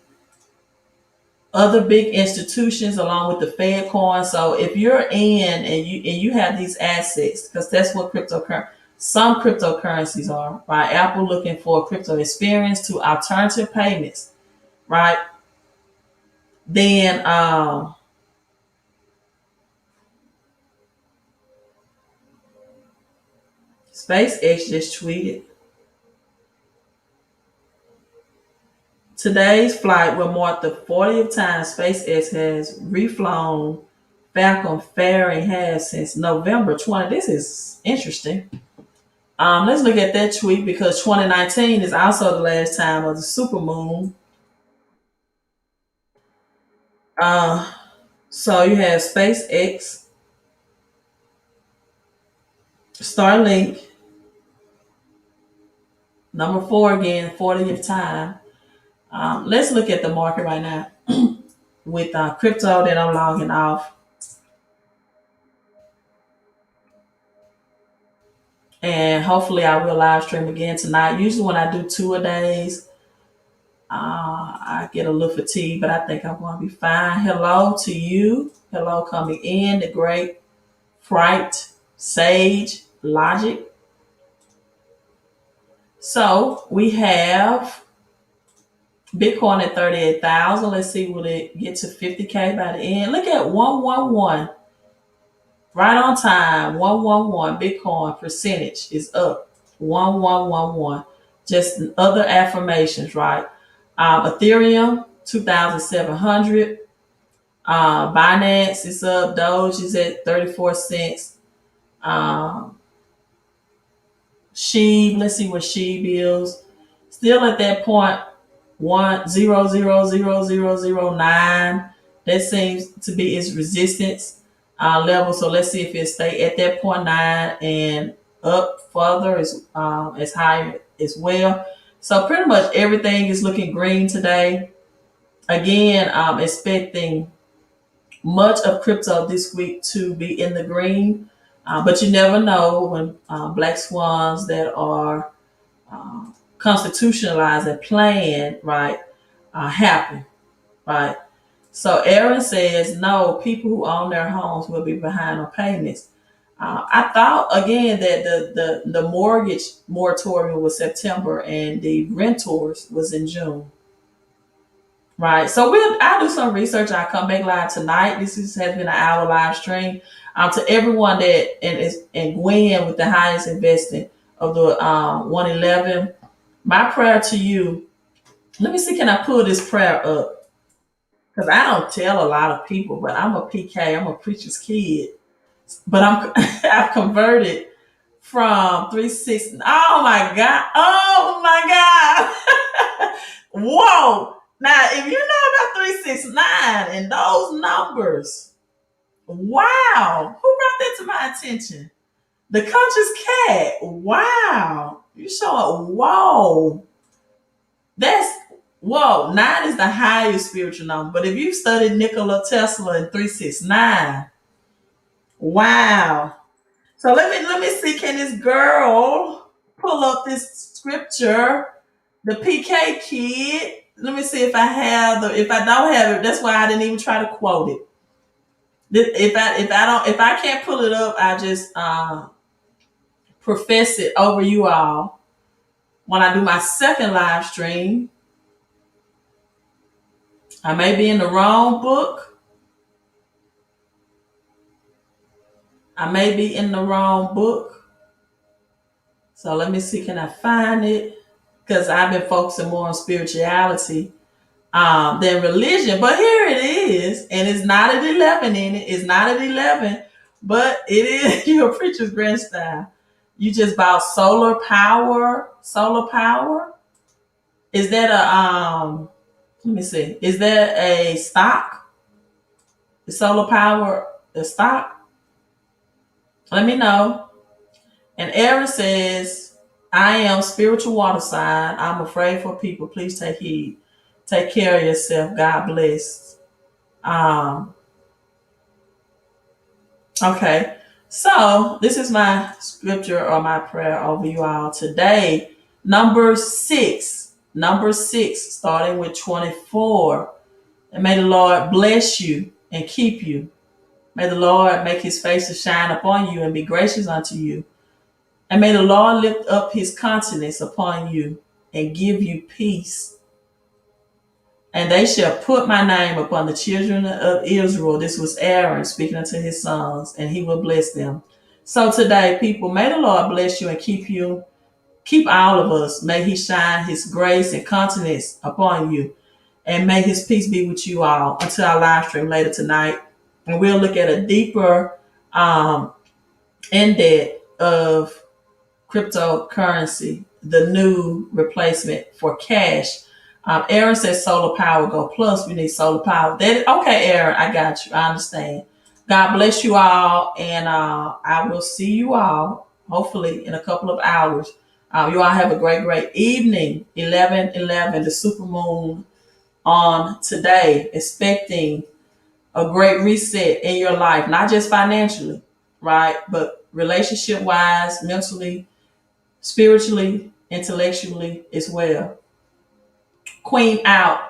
Other big institutions along with the Fed coin. So if you're in and you have these assets, because that's what some cryptocurrencies are, right? Apple looking for crypto experience to alternative payments, right? Then SpaceX just tweeted today's flight will mark the 40th time SpaceX has reflown Falcon fairing has since November 20. This is interesting. Let's look at that tweet because 2019 is also the last time of the super moon. Uh, so you have SpaceX, Starlink, number four again, 40th time. Let's look at the market right now with crypto that I'm logging off. And hopefully I will live stream again tonight. Usually when I do 2 a days, I get a little fatigued, but I think I'm going to be fine. Hello to you. Hello coming in, the great Fright, Sage, Logic. So we have Bitcoin at 38,000. Let's see, will it get to 50K by the end? Look at 111. Right on time. 111. Bitcoin percentage is up. 1111. Just other affirmations, right? Ethereum, 2,700. Binance is up. Doge is at 34 cents. Um, Sheeb, let's see what Sheeb is. Still at that point, 1.0000009. That seems to be its resistance level. So let's see if it stay at that point 9 and up further as high as well. So pretty much everything is looking green today. Again, I'm expecting much of crypto this week to be in the green, but you never know when black swans that are uh, constitutionalized and planned, right, happen, right? So Aaron says, no, people who own their homes will be behind on payments. I thought again that the mortgage moratorium was September and the renters was in June. Right. So I'll do some research. I'll come back live tonight. Has been an hour live stream. To everyone that and Gwen with the highest investing of the 111. My prayer to you. Let me see, can I pull this prayer up? Because I don't tell a lot of people, but I'm a PK. I'm a preacher's kid. but I've converted from 360. Oh my God. Oh my God. Whoa. Now, if you know about 369 and those numbers, wow. Who brought that to my attention? The conscious cat. Wow. You show it. Whoa. That's whoa. Nine is the highest spiritual number. But if you studied Nikola Tesla in 369, wow. So let me see. Can this girl pull up this scripture? The PK kid. Let me see if I have the. If I don't have it, that's why I didn't even try to quote it. If I can't pull it up, I just profess it over you all when I do my second live stream. I may be in the wrong book. I may be in the wrong book. So let me see. Can I find it? Because I've been focusing more on spirituality than religion. But here it is, and it's not at 11 in it. It's not at 11, but it is your preacher's grandstyle. You just bought solar power. Solar power. Is that a Let me see. Is that a stock? Is solar power a stock? Let me know. And Aaron says, I am spiritual water sign. I'm afraid for people. Please take heed. Take care of yourself. God bless. Um, okay. So this is my scripture or my prayer over you all today. Number six. Number six, starting with 24. And may the Lord bless you and keep you. May the Lord make his face to shine upon you and be gracious unto you. And may the Lord lift up his countenance upon you and give you peace. And they shall put my name upon the children of Israel. This was Aaron speaking unto his sons, and he will bless them. So today, people, may the Lord bless you and keep you. Keep all of us. May he shine his grace and countenance upon you. And may his peace be with you all until our live stream later tonight. And we'll look at a deeper in depth of cryptocurrency, the new replacement for cash. Aaron says solar power go plus. We need solar power. Okay, Aaron, I got you. I understand. God bless you all, and I will see you all hopefully in a couple of hours. You all have a great, great evening. 11/11, the super moon on today, expecting a great reset in your life, not just financially, right? But relationship wise, mentally, spiritually, intellectually as well. Queen out.